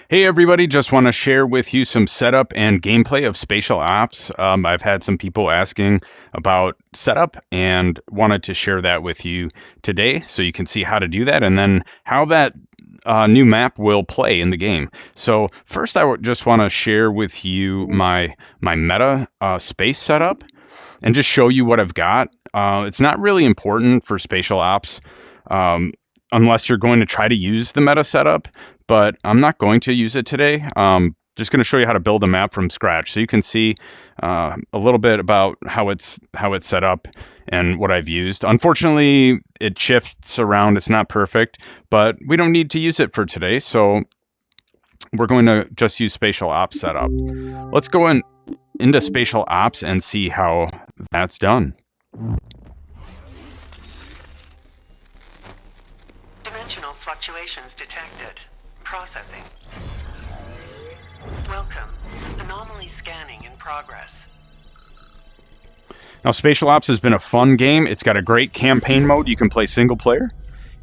Hey everybody, just want to share with you some setup and gameplay of Spatial Ops. I've had some people asking about setup and wanted to share that with you today so you can see how to do that and then how that new map will play in the game. So first I just want to share with you my meta space setup and just show you what I've got. It's not really important for Spatial Ops unless you're going to try to use the meta setup, but I'm not going to use it today. Just going to show you how to build a map from scratch, so you can see a little bit about how it's set up and what I've used. Unfortunately, it shifts around. It's not perfect, but we don't need to use it for today, so we're going to just use Spatial Ops setup. Let's go into Spatial Ops and see how that's done. Dimensional fluctuations detected. Processing. Welcome. Anomaly scanning in progress. Now, Spatial Ops has been a fun game. It's got a great campaign mode. You can play single player,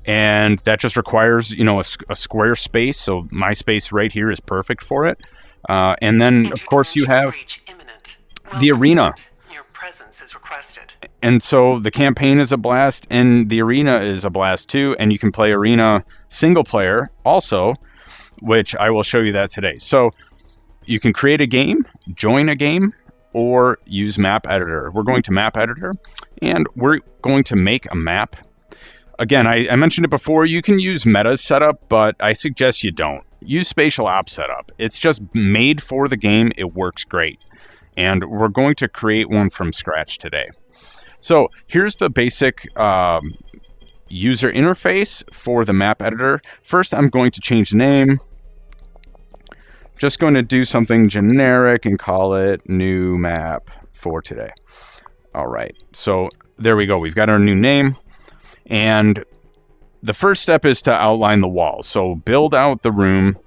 and that just requires, a square space. So my space right here is perfect for it. And then, of course, you have the arena. Your presence is requested. And so the campaign is a blast, and the arena is a blast too. And you can play arena single player also, which I will show you that today. So you can create a game, join a game, or use map editor. We're going to map editor, and we're going to make a map. Again, I mentioned it before, you can use meta setup, but I suggest you don't. Use Spatial Ops setup. It's just made for the game. It works great. And we're going to create one from scratch today. So here's the basic user interface for the map editor. First, I'm going to change the name. Just going to do something generic and call it new map for today. All right, so there we go. We've got our new name. And the first step is to outline the wall. So build out the room.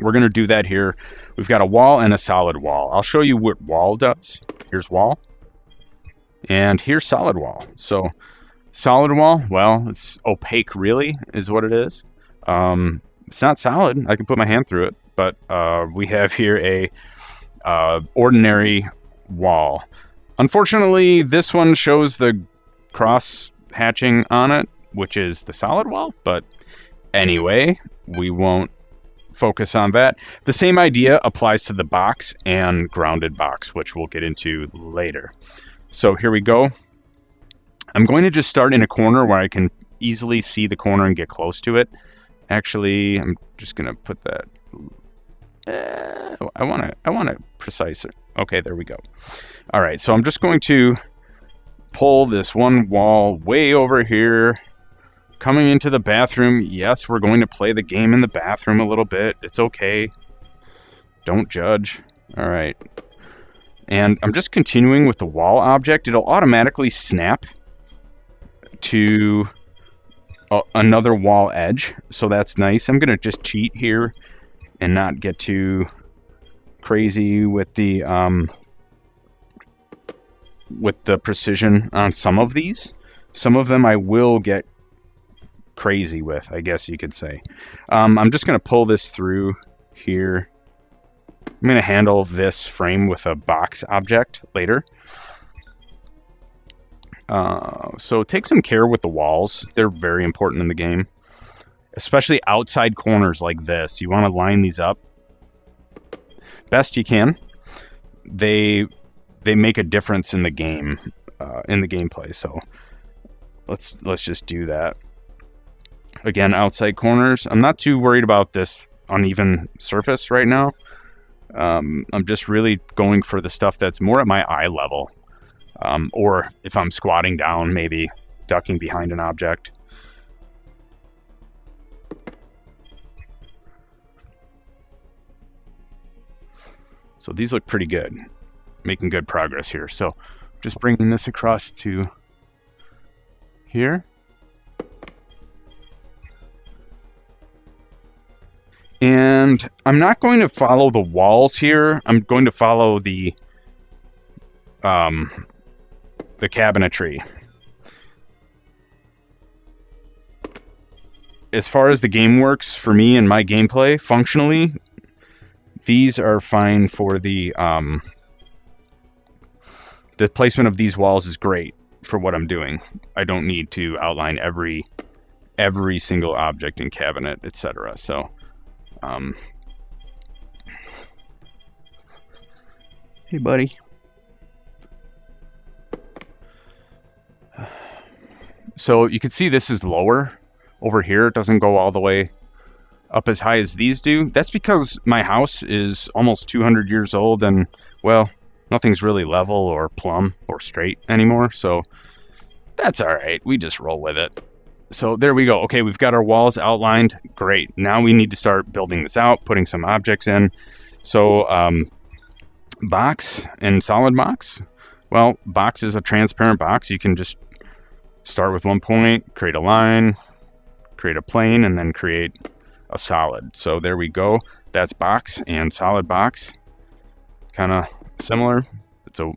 We're going to do that here. We've got a wall and a solid wall. I'll show you what wall does. Here's wall. And here's solid wall. So solid wall, well, it's opaque really is what it is. It's not solid. I can put my hand through it. But we have here a ordinary wall. Unfortunately, this one shows the cross hatching on it, which is the solid wall. But anyway, we won't focus on that. The same idea applies to the box and grounded box, which we'll get into later. So here we go. I'm going to just start in a corner where I can easily see the corner and get close to it. Actually, I'm just going to put that. I want to precise it. Okay, there we go. All right, so I'm just going to pull this one wall way over here. Coming into the bathroom. Yes, we're going to play the game in the bathroom a little bit. It's okay. Don't judge. All right. And I'm just continuing with the wall object. It'll automatically snap to another wall edge. So that's nice. I'm going to just cheat here and not get too crazy with the precision on some of these. Some of them I will get crazy with, I guess you could say. I'm just going to pull this through here. I'm going to handle this frame with a box object later. So take some care with the walls. They're very important in the game, especially outside corners like this. You want to line these up best you can. They make a difference in the game, in the gameplay. So let's just do that. Again, outside corners. I'm not too worried about this uneven surface right now. I'm just really going for the stuff that's more at my eye level. Or if I'm squatting down, maybe ducking behind an object. So these look pretty good. Making good progress here. So just bringing this across to here. And I'm not going to follow the walls here. I'm going to follow the cabinetry. as far as the game works for me and my gameplay, functionally, these are fine for the placement of these walls is great for what I'm doing. I don't need to outline every single object and cabinet, etc. So, hey, buddy. So you can see this is lower over here. It doesn't go all the way up as high as these do. That's because my house is almost 200 years old and, well, nothing's really level or plumb or straight anymore. So that's all right. We just roll with it. So there we go. Okay, we've got our walls outlined. Great. Now we need to start building this out, putting some objects in. So box and solid box. Well, box is a transparent box. You can just start with one point, create a line, create a plane, and then create a solid. So there we go. That's box and solid box. Kind of similar. It's a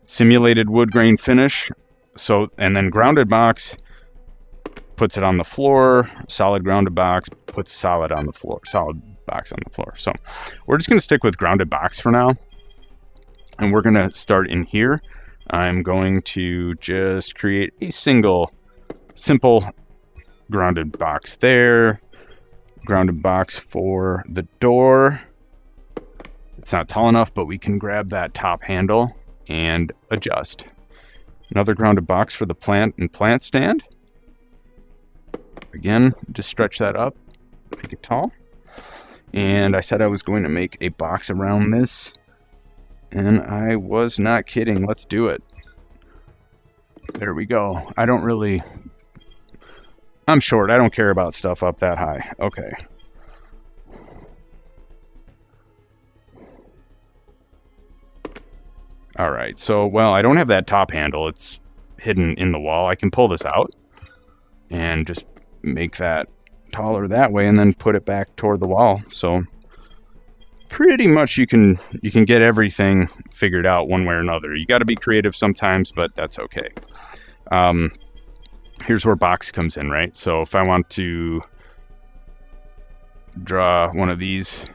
simulated wood grain finish. So, and then grounded box puts it on the floor. Solid grounded box puts solid on the floor. Solid box on the floor. So we're just going to stick with grounded box for now. And we're going to start in here. I'm going to just create a simple grounded box there. Grounded box for the door. It's not tall enough, but we can grab that top handle and adjust. Another grounded box for the plant and plant stand. Again, just stretch that up, make it tall. And I said I was going to make a box around this. And I was not kidding. Let's do it. There we go. I'm short. I don't care about stuff up that high. Okay. All right. So, well, I don't have that top handle. It's hidden in the wall. I can pull this out and just make that taller that way and then put it back toward the wall. So pretty much you can get everything figured out one way or another. You got to be creative sometimes, but that's okay. Here's where box comes in, right? So if I want to draw one of these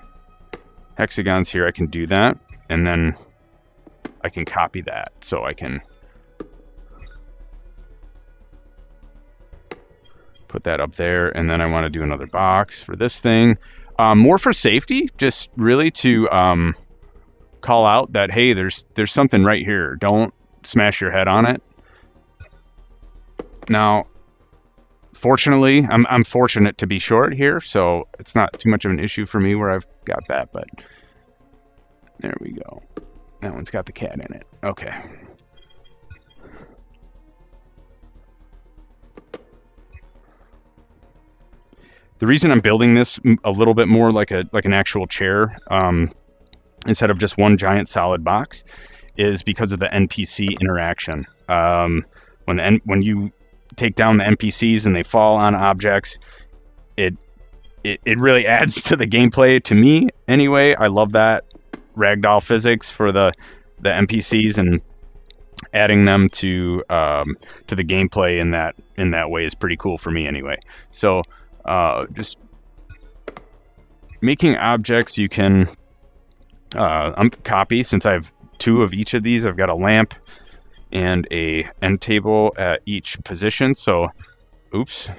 hexagons here, I can do that, and then I can copy that. So I can put that up there, and then I want to do another box for this thing. More for safety, just really to call out that, hey, there's something right here. Don't smash your head on it. Now, fortunately, I'm fortunate to be short here, so it's not too much of an issue for me where I've got that, but there we go. That one's got the cat in it. Okay. The reason I'm building this a little bit more like an actual chair, instead of just one giant solid box, is because of the NPC interaction. When you take down the NPCs and they fall on objects, it really adds to the gameplay, to me anyway. I love that ragdoll physics for the NPCs, and adding them to the gameplay in that way is pretty cool for me anyway. So just making objects you can copy. Since I have two of each of these, I've got a lamp and a end table at each position. So, oops,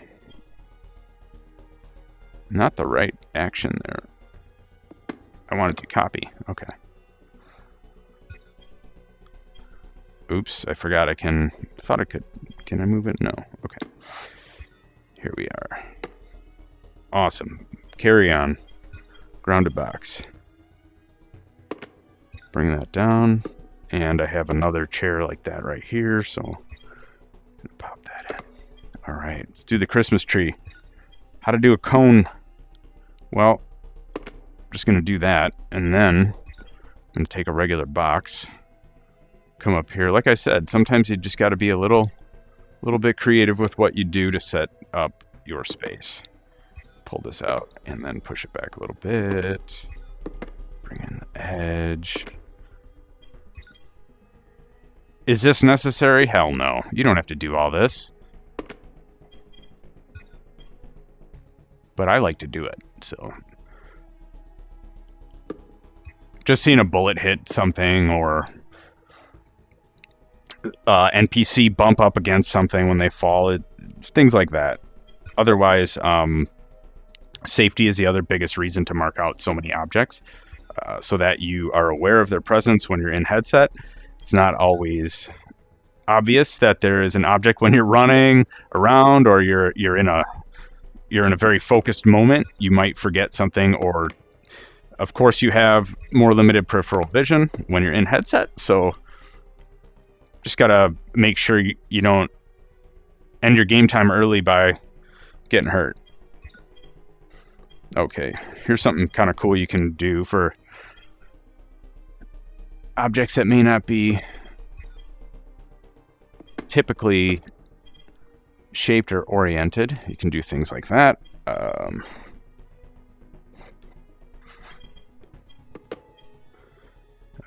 not the right action there. I wanted to copy. Okay. Oops, I forgot thought I could. Can I move it? No. Okay. Here we are. Awesome. Carry on. Grounded box. Bring that down. And I have another chair like that right here, so I'm gonna pop that in. All right, let's do the Christmas tree. How to do a cone? Well, I'm just gonna do that, and then I'm gonna take a regular box, come up here. Like I said, sometimes you just got to be a little bit creative with what you do to set up your space. Pull this out and then push it back a little bit. Bring in the edge. Is this necessary? Hell no. You don't have to do all this. but I like to do it. So just seeing a bullet hit something, or NPC bump up against something when they fall, things like that. Otherwise, safety is the other biggest reason to mark out so many objects, so that you are aware of their presence when you're in headset. It's not always obvious that there is an object when you're running around, or you're in a very focused moment. You might forget something, or of course you have more limited peripheral vision when you're in headset. So just gotta make sure you don't end your game time early by getting hurt. Okay, here's something kind of cool you can do for objects that may not be typically shaped or oriented. You can do things like that.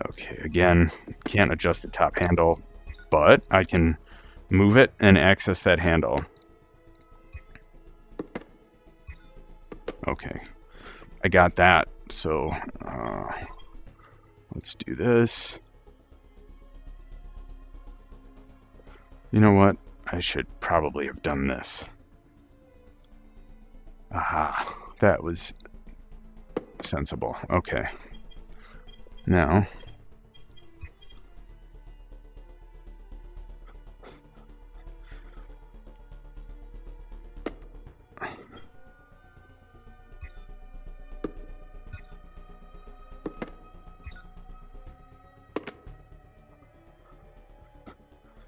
Okay, again, can't adjust the top handle, but I can move it and access that handle. Okay, I got that. So let's do this. You know what? I should probably have done this. Aha, that was sensible. Okay. Now,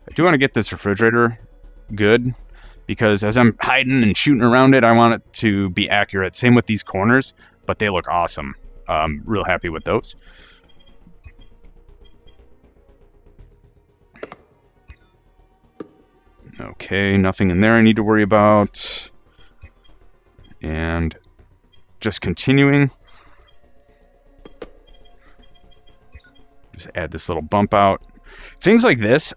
I do want to get this refrigerator good, because as I'm hiding and shooting around it, I want it to be accurate. Same with these corners, but they look awesome. Real happy with those. Okay, nothing in there I need to worry about. And just continuing. Just add this little bump out. Things like this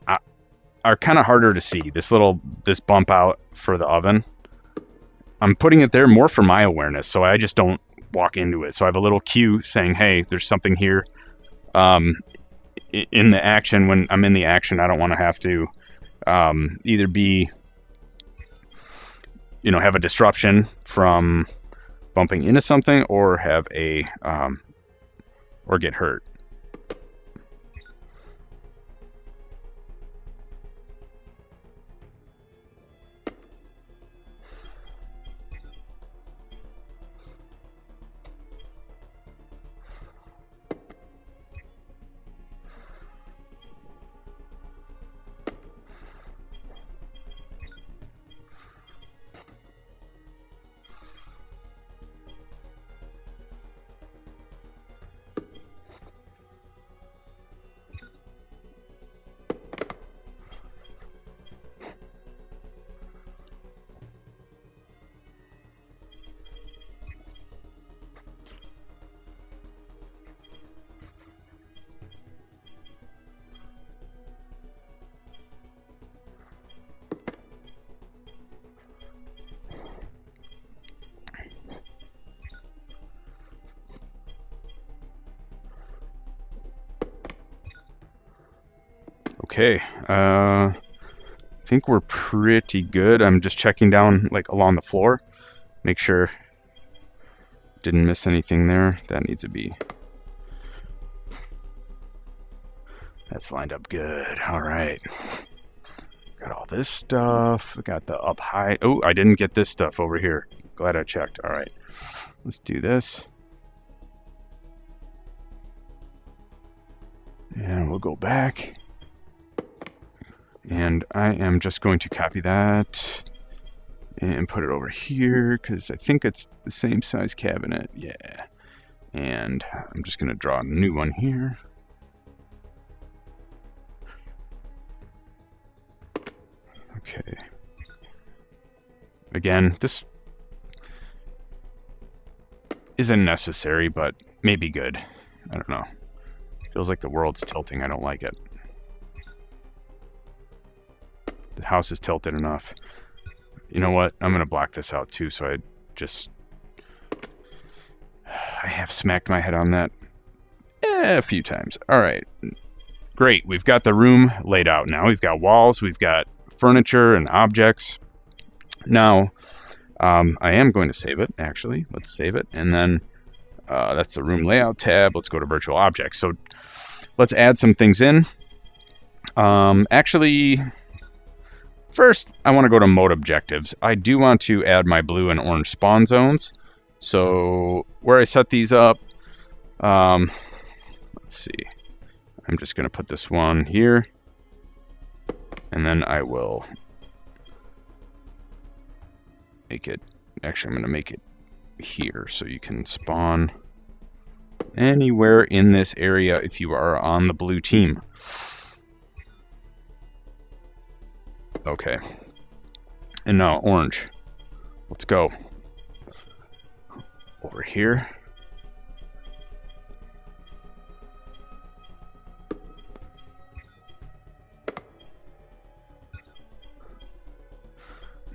are kind of harder to see. This bump out for the oven. I'm putting it there more for my awareness, so I just don't walk into it. So I have a little cue saying, hey, there's something here. In the action, when I'm in the action, I don't want to have to either be, have a disruption from bumping into something, or have or get hurt. Okay, I think we're pretty good. I'm just checking down along the floor. Make sure didn't miss anything there. That needs to be... That's lined up good. All right. Got all this stuff. Got the up high. Oh, I didn't get this stuff over here. Glad I checked. All right. Let's do this. And we'll go back. And I am just going to copy that and put it over here, because I think it's the same size cabinet. Yeah. And I'm just going to draw a new one here. Okay. Again, this isn't necessary, but maybe good. I don't know. Feels like the world's tilting. I don't like it. The house is tilted enough. You know what? I'm going to block this out too, so I just I have smacked my head on that a few times. All right. Great. We've got the room laid out now. We've got walls. We've got furniture and objects. Now, I am going to save it, actually. Let's save it. And then that's the room layout tab. Let's go to virtual objects. So let's add some things in. Actually, first, I want to go to mode objectives. I do want to add my blue and orange spawn zones. So where I set these up, let's see. I'm just going to put this one here. And then I will make it, actually I'm going to make it here so you can spawn anywhere in this area if you are on the blue team. Okay. And now orange. Let's go. Over here.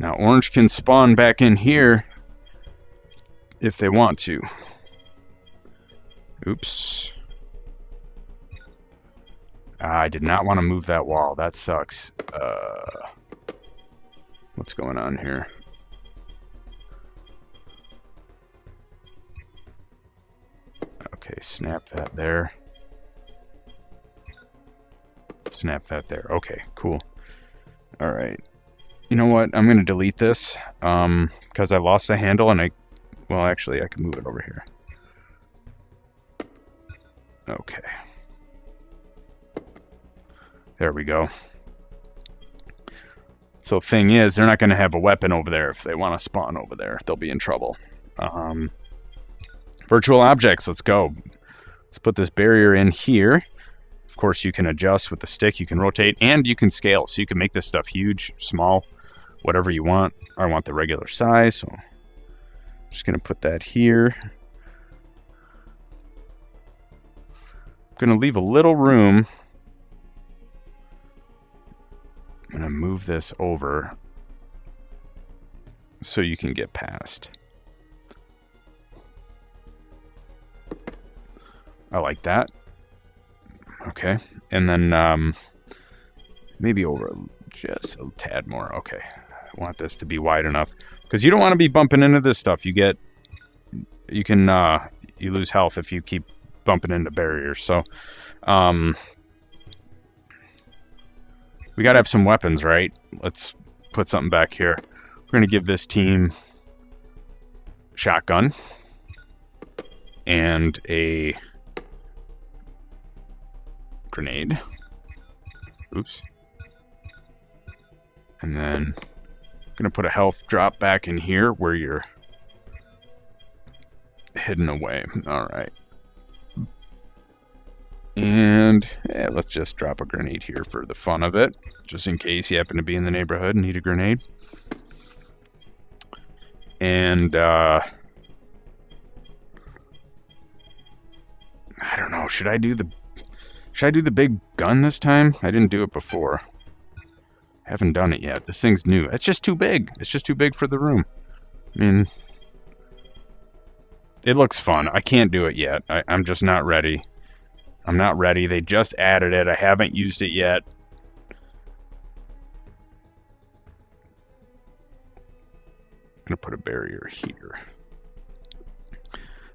Now orange can spawn back in here if they want to. Oops. I did not want to move that wall. That sucks. What's going on here? Okay, snap that there. Snap that there. Okay, cool. All right. You know what? I'm going to delete this because I lost the handle and well, actually, I can move it over here. Okay. There we go. So thing is, they're not going to have a weapon over there if they want to spawn over there. They'll be in trouble. Virtual objects, let's go. Let's put this barrier in here. Of course, you can adjust with the stick. You can rotate, and you can scale. So you can make this stuff huge, small, whatever you want. I want the regular size, so I'm just going to put that here. I'm going to leave a little room. I'm going to move this over so you can get past. I like that. Okay. And then maybe over just a tad more. Okay. I want this to be wide enough because you don't want to be bumping into this stuff. You lose health if you keep bumping into barriers. So, we got to have some weapons, right? Let's put something back here. We're going to give this team shotgun and a grenade. Oops. And then I'm going to put a health drop back in here where you're hidden away. All right. And let's just drop a grenade here for the fun of it, just in case you happen to be in the neighborhood and need a grenade. And I don't know. Should I do the big gun this time? I didn't do it before. Haven't done it yet. This thing's new. It's just too big. It's just too big for the room. I mean, it looks fun. I can't do it yet. I'm just not ready. I'm not ready. They just added it. I haven't used it yet. I'm going to put a barrier here.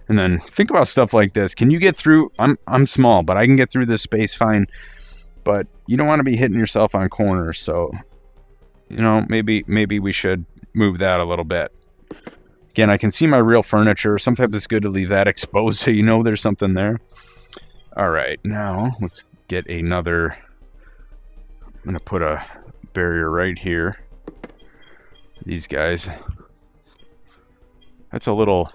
And then think about stuff like this. Can you get through? I'm small, but I can get through this space fine. But you don't want to be hitting yourself on corners. So, you know, maybe we should move that a little bit. Again, I can see my real furniture. Sometimes it's good to leave that exposed so you know there's something there. All right, now let's get another. I'm going to put a barrier right here. These guys. That's a little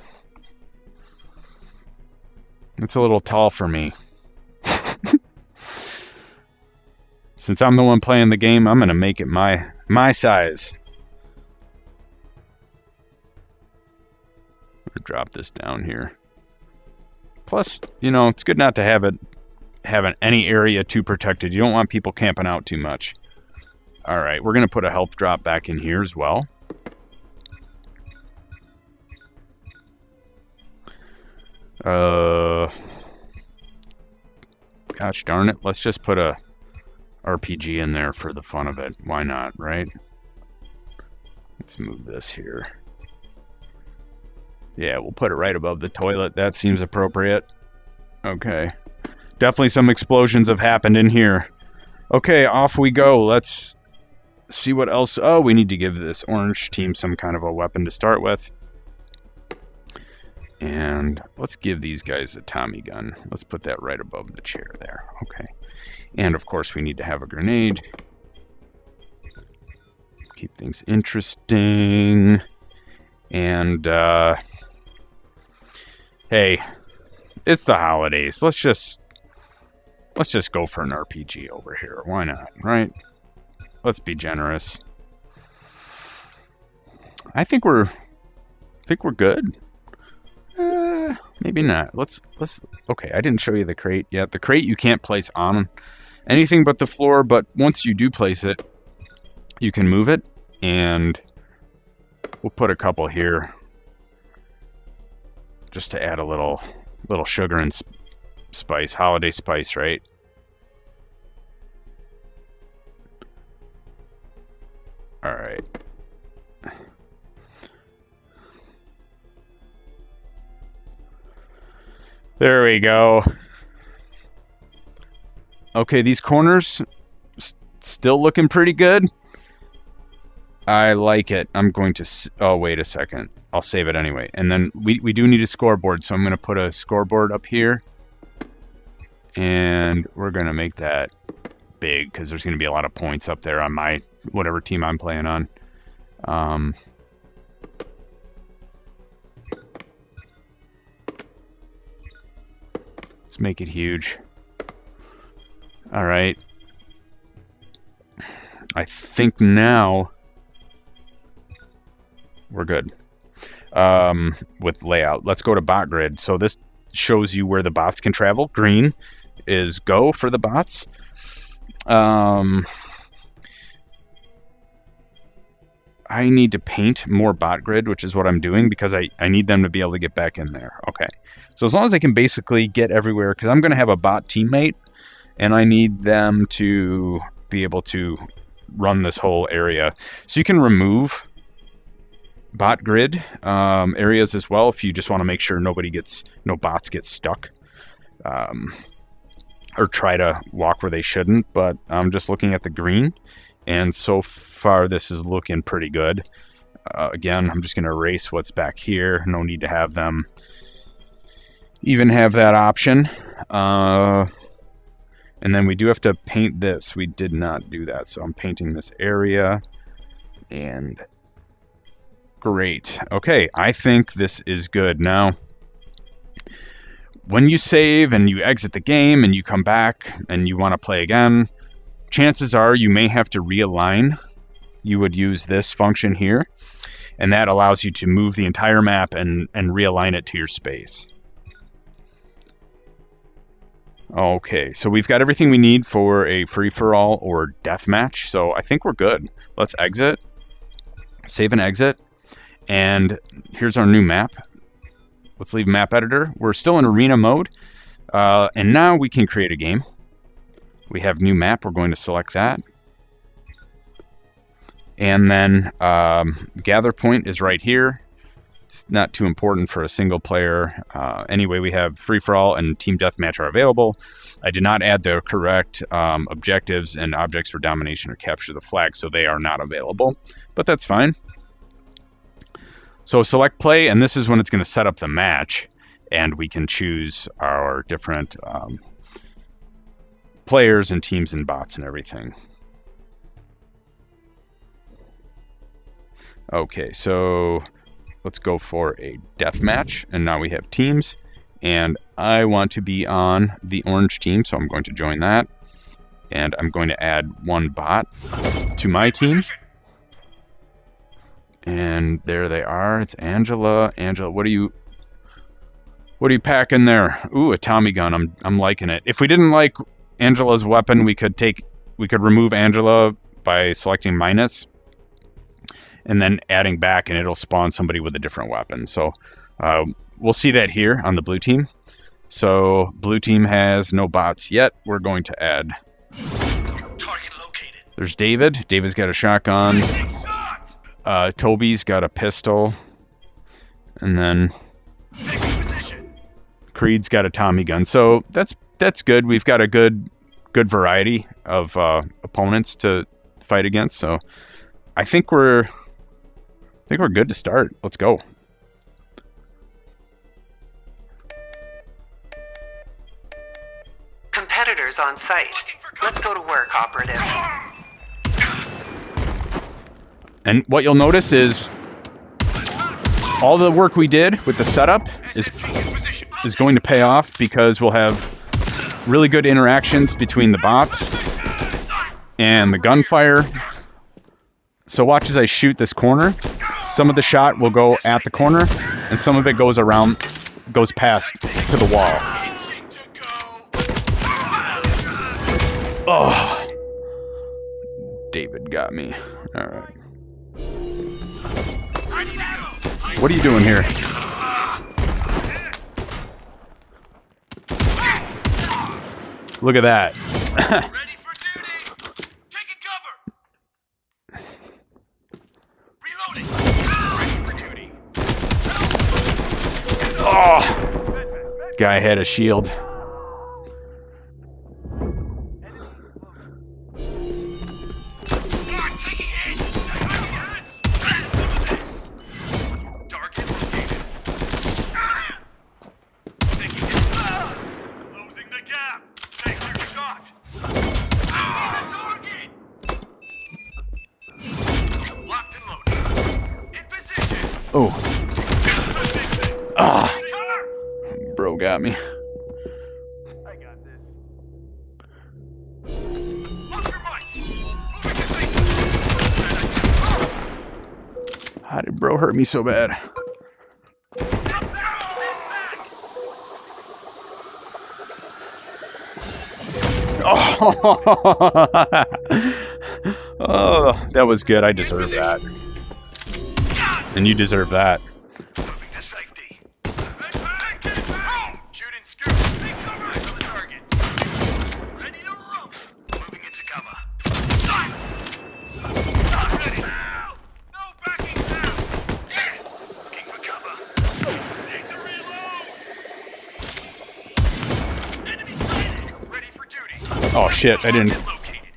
tall for me. Since I'm the one playing the game, I'm going to make it my size. Drop this down here. Plus, you know, it's good not to have any area too protected. You don't want people camping out too much. All right, we're going to put a health drop back in here as well. Gosh darn it. Let's just put a RPG in there for the fun of it. Why not, right? Let's move this here. Yeah, we'll put it right above the toilet. That seems appropriate. Okay. Definitely some explosions have happened in here. Okay, off we go. Let's see what else. Oh, we need to give this orange team some kind of a weapon to start with. And let's give these guys a Tommy gun. Let's put that right above the chair there. Okay. And of course we need to have a grenade. Keep things interesting. And hey, it's the holidays. Let's just go for an RPG over here. Why not, right? Let's be generous. I think we're good. Maybe not. Let's. Okay, I didn't show you the crate yet. The crate you can't place on anything but the floor, but once you do place it, you can move it, and we'll put a couple here just to add a little sugar and spice, holiday spice, right? All right. There we go. Okay, these corners still looking pretty good. I like it. I'm going to... Oh, wait a second. I'll save it anyway. And then we do need a scoreboard, so I'm going to put a scoreboard up here. And we're going to make that big, because there's going to be a lot of points up there on my... whatever team I'm playing on. Let's make it huge. All right. I think now we're good with layout. Let's go to bot grid. So this shows you where the bots can travel. Green is go for the bots. I need to paint more bot grid, which is what I'm doing, because I need them to be able to get back in there. Okay. So as long as I can basically get everywhere, because I'm going to have a bot teammate, and I need them to be able to run this whole area. So you can remove bot grid areas as well if you just want to make sure no bots get stuck or try to walk where they shouldn't. But I'm just looking at the green. And so far, this is looking pretty good. Again, I'm just going to erase what's back here. No need to have them even have that option. And then we do have to paint this. We did not do that. So I'm painting this area. And great. Okay, I think this is good. Now, when you save and you exit the game and you come back and you want to play again, chances are you may have to realign. You would use this function here, and that allows you to move the entire map and realign it to your space. Okay, so we've got everything we need for a free-for-all or deathmatch, so I think we're good. Let's exit, save and exit, and here's our new map. Let's leave map editor. We're still in arena mode, and now we can create a game. We have new map. We're going to select that. And then gather point is right here. It's not too important for a single player. Anyway, we have free-for-all and team deathmatch are available. I did not add the correct objectives and objects for domination or capture the flag, so they are not available. But that's fine. So select play, and this is when it's going to set up the match. And we can choose our different... players and teams and bots and everything. Okay, so let's go for a death match, and now we have teams, and I want to be on the orange team, so I'm going to join that, and I'm going to add one bot to my team, and there they are. It's Angela. Angela, what are you packing there? Ooh, a Tommy gun. I'm liking it. If we didn't like Angela's weapon, we could remove Angela by selecting minus and then adding back, and it'll spawn somebody with a different weapon. So we'll see that here on the blue team. So blue team has no bots yet. We're going to add. Target located. There's David. David's got a shotgun. Toby's got a pistol. And then Creed's got a Tommy gun. So that's good. We've got a good variety of opponents to fight against. So I think we're good to start. Let's go. Competitors on site. Let's go to work, operative. And what you'll notice is all the work we did with the setup is going to pay off because we'll have really good interactions between the bots and the gunfire. So watch as I shoot this corner. Some of the shot will go at the corner, and some of it goes past to the wall. Oh, David got me. All right. What are you doing here? Look at that. Ready for duty. Taking cover. Reloading. Ready for duty. Oh, guy had a shield. Oh. Ah. Bro got me. I got this. How did bro hurt me so bad? Oh, oh, that was good. I deserve that. And you deserve that. Moving to safety. Shoot and scoop. Take cover. Eyes on the target. Ready to roll. Moving into cover. Ready. No backing down. Looking for cover. Need to reload. Enemy sighted. Ready for duty. Oh shit, I didn't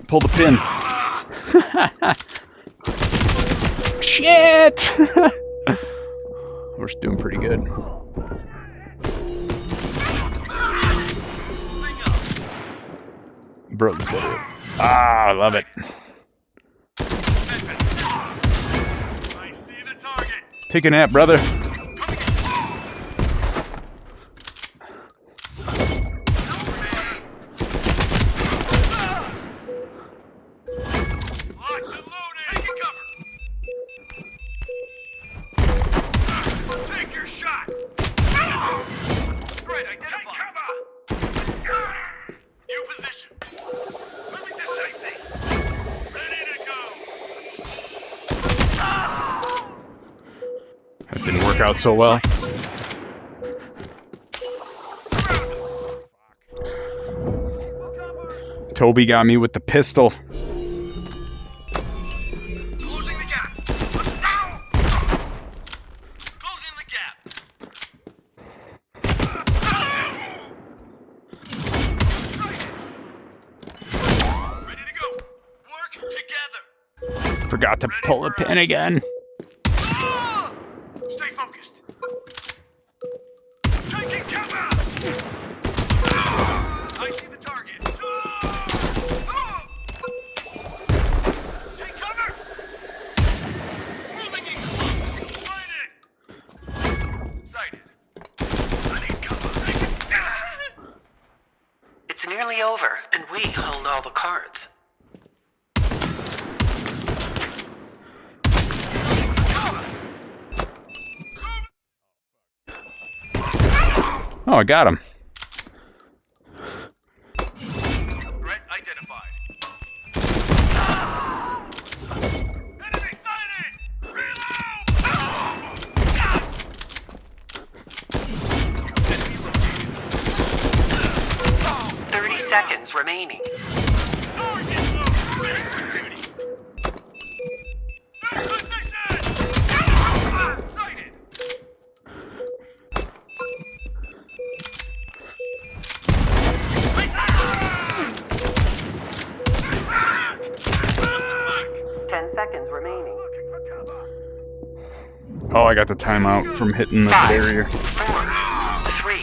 pull the pin. Shit! We're doing pretty good. Bro, ah, I love it. I see the target. Take a nap, brother. That didn't work out so well. Toby got me with the pistol. Closing the gap. Closing the gap. Ready to go. Work together. Forgot to pull the pin again. Stay focused. Taking cover. I see the target. Take cover. Moving in. Sighted. I need cover. It's nearly over, and we hold all the cards. Oh, I got him. Threat identified. Enemy sighted! Reload! seconds remaining. Target low. Ready for duty. There's position. Sighted. Seconds remaining. Oh, I got the timeout from hitting the 5, barrier. 4, 3,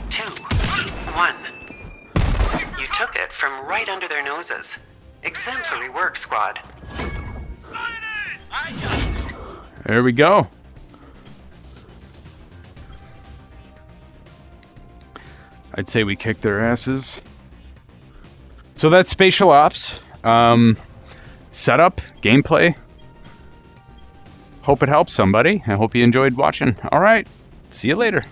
2, 1. You took it from right under their noses. Exemplary work, squad. I got this. There we go. I'd say we kicked their asses. So that's Spatial Ops. Setup, gameplay. Hope it helps somebody. I hope you enjoyed watching. All right. See you later.